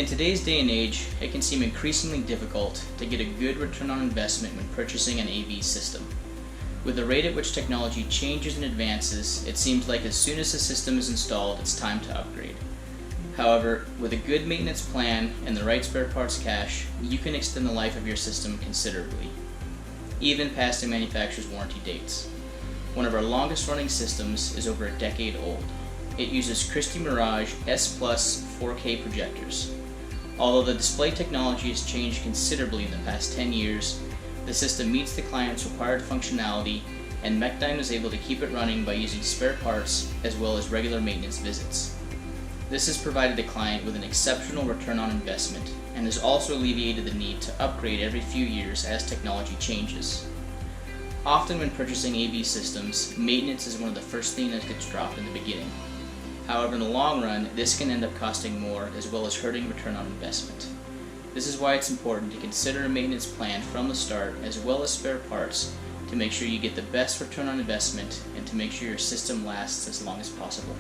In today's day and age, it can seem increasingly difficult to get a good return on investment when purchasing an AV system. With the rate at which technology changes and advances, it seems like as soon as the system is installed, it's time to upgrade. However, with a good maintenance plan and the right spare parts cache, you can extend the life of your system considerably, even past the manufacturer's warranty dates. One of our longest running systems is over a decade old. It uses Christie Mirage S Plus 4K projectors. Although the display technology has changed considerably in the past 10 years, the system meets the client's required functionality, and Mechdyne was able to keep it running by using spare parts as well as regular maintenance visits. This has provided the client with an exceptional return on investment and has also alleviated the need to upgrade every few years as technology changes. Often when purchasing AV systems, maintenance is one of the first things that gets dropped in the beginning. However, in the long run, this can end up costing more as well as hurting return on investment. This is why it's important to consider a maintenance plan from the start as well as spare parts to make sure you get the best return on investment and to make sure your system lasts as long as possible.